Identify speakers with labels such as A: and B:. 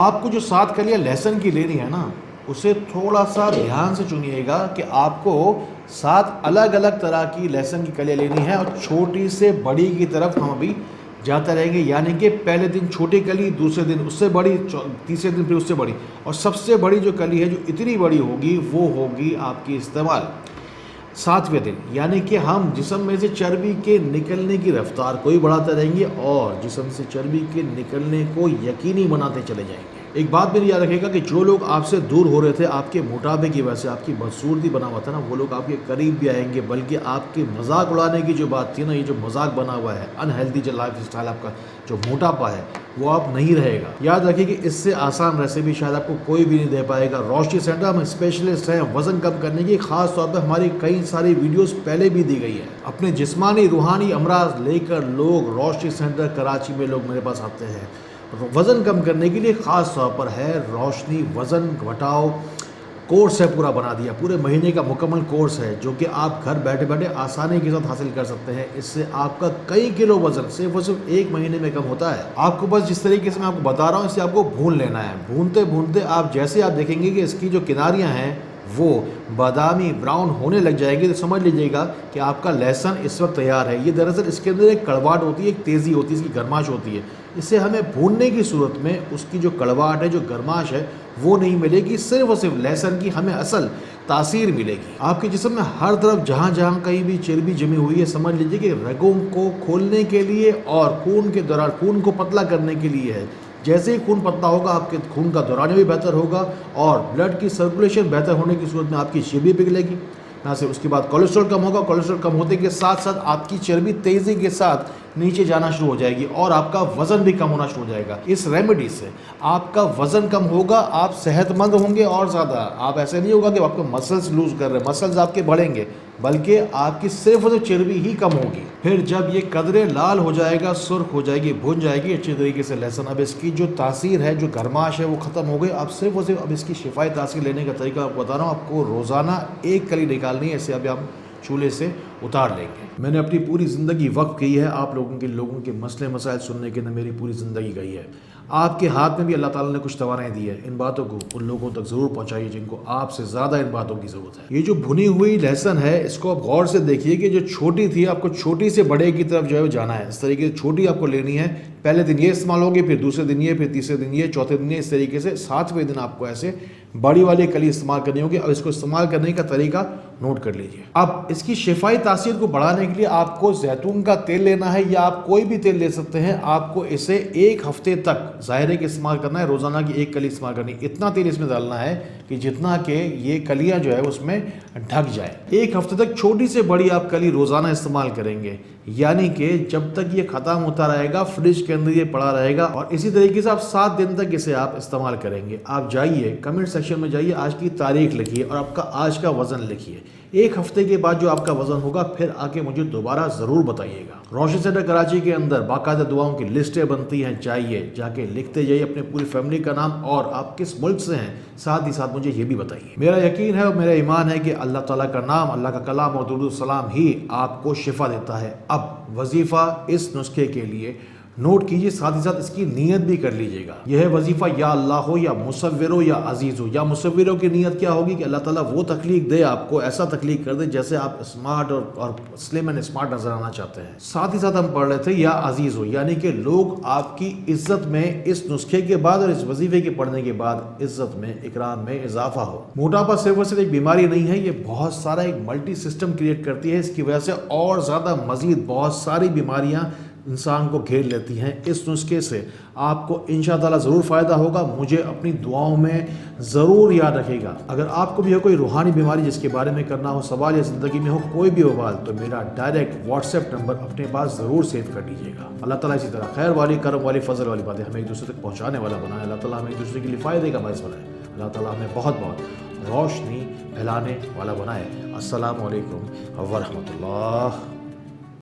A: آپ کو جو 7 کلیاں لہسن کی لینی ہے نا، اسے تھوڑا سا دھیان سے چنیے گا کہ آپ کو 7 الگ الگ طرح کی لہسن کی کلیاں لینی ہے، اور چھوٹی سے بڑی کی طرف ہم ابھی جاتے رہیں گے، یعنی کہ پہلے دن چھوٹی کلی، دوسرے دن اس سے بڑی، تیسرے دن پھر اس سے بڑی، اور سب سے بڑی جو کلی ہے جو اتنی بڑی ہوگی وہ ہوگی آپ کی استعمال 7ویں دن، یعنی کہ ہم جسم میں سے چربی کے نکلنے کی رفتار کو ہی بڑھاتے رہیں گے اور جسم سے چربی کے نکلنے کو یقینی بناتے چلے جائیں گے۔ ایک بات میری یاد رکھے گا کہ جو لوگ آپ سے دور ہو رہے تھے آپ کے موٹاپے کی وجہ سے، آپ کی بدصورتی بنا ہوا تھا نا، وہ لوگ آپ کے قریب بھی آئیں گے، بلکہ آپ کے مذاق اڑانے کی جو بات تھی نا، یہ جو مذاق بنا ہوا ہے، انہیلدی جو لائف اسٹائل آپ کا جو موٹاپا ہے وہ آپ نہیں رہے گا۔ یاد رکھیے کہ اس سے آسان ریسیپی شاید آپ کو کوئی بھی نہیں دے پائے گا۔ روشنی سینٹر ہم اسپیشلسٹ ہیں وزن کم کرنے کی، خاص طور پہ ہماری کئی ساری ویڈیوز پہلے بھی دی گئی ہے۔ اپنے جسمانی روحانی امراض لے کر لوگ روشنی سینٹر کراچی میں لوگ میرے پاس آتے ہیں وزن کم کرنے کے لیے، خاص طور پر ہے روشنی وزن گھٹاؤ کورس ہے، پورا بنا دیا، پورے مہینے کا مکمل کورس ہے جو کہ آپ گھر بیٹھے بیٹھے آسانی کے ساتھ حاصل کر سکتے ہیں۔ اس سے آپ کا کئی کلو وزن صرف اور صرف 1 مہینے میں کم ہوتا ہے۔ آپ کو بس جس طریقے سے میں آپ کو بتا رہا ہوں، اس سے آپ کو بھون لینا ہے، بھونتے بھونتے آپ جیسے آپ دیکھیں گے کہ اس کی جو کناریاں ہیں وہ بادامی براؤن ہونے لگ جائے گی، تو سمجھ لیجئے گا کہ آپ کا لہسن اس وقت تیار ہے۔ یہ دراصل اس کے اندر ایک کڑواہٹ ہوتی ہے، ایک تیزی ہوتی ہے، اس کی گرماش ہوتی ہے۔ اسے ہمیں بھوننے کی صورت میں اس کی جو کڑواہٹ ہے، جو گرماش ہے، وہ نہیں ملے گی، صرف اور صرف لہسن کی ہمیں اصل تاثیر ملے گی۔ آپ کے جسم میں ہر طرف جہاں جہاں کہیں بھی چربی جمی ہوئی ہے، سمجھ لیجئے کہ رگوں کو کھولنے کے لیے اور خون کے دوران خون کو پتلا کرنے کے لیے ہے۔ جیسے ہی خون پتلا ہوگا، آپ کے خون کا دورانیہ بھی بہتر ہوگا اور بلڈ کی سرکولیشن بہتر ہونے کی صورت میں آپ کی چربی پگھلے گی۔ نہ صرف اس کے بعد کولیسٹرول کم ہوگا، کولیسٹرول کم ہونے کے ساتھ ساتھ آپ کی چربی تیزی کے ساتھ نیچے جانا شروع ہو جائے گی اور آپ کا وزن بھی کم ہونا شروع ہو جائے گا۔ اس ریمیڈی سے آپ کا وزن کم ہوگا، آپ صحت مند ہوں گے، اور زیادہ آپ ایسے نہیں ہوگا کہ آپ کو مسلز لوز کر رہے ہیں، مسلز آپ کے بڑھیں گے، بلکہ آپ کی صرف اور صرف چربی ہی کم ہوگی۔ پھر جب یہ قدرے لال ہو جائے گا، سرخ ہو جائے گی، بھن جائے گی اچھی طریقے سے لہسن، اب اس کی جو تاثیر ہے، جو گرماش ہے، وہ ختم ہو گئی۔ اب صرف اور صرف اب اس کی شفائی تاثیر لینے کا طریقہ آپ کو بتا رہا ہوں۔ آپ کو روزانہ 1 کلی نکالنی ہے، اسے ابھی ہم چولہے سے اتار لیں گے۔ میں نے اپنی پوری زندگی وقف کی ہے آپ لوگوں کے مسئلے مسائل سننے کے، میری پوری زندگی گئی ہے۔ آپ کے ہاتھ میں بھی اللہ تعالیٰ نے کچھ توانائی دی ہے، ان باتوں کو ان لوگوں تک ضرور پہنچائیے جن کو آپ سے زیادہ ان باتوں کی ضرورت ہے۔ یہ جو بھنی ہوئی لہسن ہے، اس کو آپ غور سے دیکھیے کہ جو چھوٹی تھی، آپ کو چھوٹی سے بڑے کی طرف جو ہے جانا ہے۔ اس طریقے سے چھوٹی آپ کو لینی ہے، پہلے دن یہ استعمال ہوگی، پھر دوسرے دن یہ، پھر تیسرے دن یہ، چوتھے دن یہ، اس طریقے سے 7ویں دن آپ کو ایسے بڑی والی کلی استعمال کرنی ہوگی۔ اب اس کو استعمال کرنے کا طریقہ نوٹ کر لیجئے۔ اب اس کی شفائی تاثیر کو بڑھانے کے لیے آپ کو زیتون کا تیل لینا ہے، یا آپ کوئی بھی تیل لے سکتے ہیں۔ آپ کو اسے 1 ہفتے تک ظاہرے کے استعمال کرنا ہے، روزانہ کی 1 کلی استعمال کرنی ہے۔ اتنا تیل اس میں ڈالنا ہے کہ جتنا کہ یہ کلیاں جو ہے اس میں ڈھک جائے۔ 1 ہفتے تک چھوٹی سے بڑی آپ کلی روزانہ استعمال کریں گے، یعنی کہ جب تک یہ ختم ہوتا رہے گا، فریج کے اندر یہ پڑا رہے گا، اور اسی طریقے سے آپ 7 دن تک اسے آپ استعمال کریں گے۔ آپ جائیے کمنٹ سیکشن میں جائیے، آج کی تاریخ لکھیے اور آپ کا آج کا وزن لکھیے۔ 1 ہفتے کے بعد جو آپ کا وزن ہوگا، پھر آ کے مجھے دوبارہ ضرور بتائیے گا۔ روشنی سینٹر کراچی کے اندر باقاعدہ دعاؤں کی لسٹیں بنتی ہیں، چاہیے جا کے لکھتے جائیے اپنے پوری فیملی کا نام اور آپ کس ملک سے ہیں، ساتھ ہی ساتھ مجھے یہ بھی بتائیے۔ میرا یقین ہے اور میرا ایمان ہے کہ اللہ تعالیٰ کا نام، اللہ کا کلام اور درود السلام ہی آپ کو شفا دیتا ہے۔ اب وظیفہ اس نسخے کے لیے نوٹ کیجئے، ساتھ ہی ساتھ اس کی نیت بھی کر لیجئے گا۔ یہ ہے وظیفہ، یا اللہ ہو، یا مصور ہو، یا عزیز ہو۔ یا مصوروں کی نیت کیا ہوگی کہ اللہ تعالیٰ وہ تخلیق دے آپ کو، ایسا تخلیق کر دے جیسے آپ اسمارٹ اور سلم اینڈ اسمارٹ نظر آنا چاہتے ہیں۔ ساتھ ہی ساتھ ہم پڑھ رہے تھے یا عزیز ہو، یعنی کہ لوگ آپ کی عزت میں اس نسخے کے بعد اور اس وظیفے کے پڑھنے کے بعد عزت میں، اکرام میں اضافہ ہو۔ موٹاپا صرف اور صرف ایک بیماری نہیں ہے، یہ بہت سارا ایک ملٹی سسٹم کریٹ کرتی ہے۔ اس کی وجہ سے اور زیادہ مزید بہت ساری بیماریاں انسان کو گھیر لیتی ہیں۔ اس نسخے سے آپ کو انشاءاللہ ضرور فائدہ ہوگا۔ مجھے اپنی دعاؤں میں ضرور یاد رکھے گا۔ اگر آپ کو بھی ہے کوئی روحانی بیماری جس کے بارے میں کرنا ہو سوال، یا زندگی میں ہو کوئی بھی بوال، تو میرا ڈائریکٹ واٹس ایپ نمبر اپنے پاس ضرور سیو کر لیجیے گا۔ اللہ تعالیٰ اسی طرح خیر والی، کرم والی، فضل والی باتیں ہمیں ایک دوسرے تک پہنچانے والا بنائے۔ اللہ تعالیٰ ہمیں ایک دوسرے کے لیے فائدے کا باعث بنائے۔ اللہ تعالیٰ ہمیں بہت بہت روشنی پھیلانے والا بنائے۔ السلام علیکم ورحمۃ اللہ۔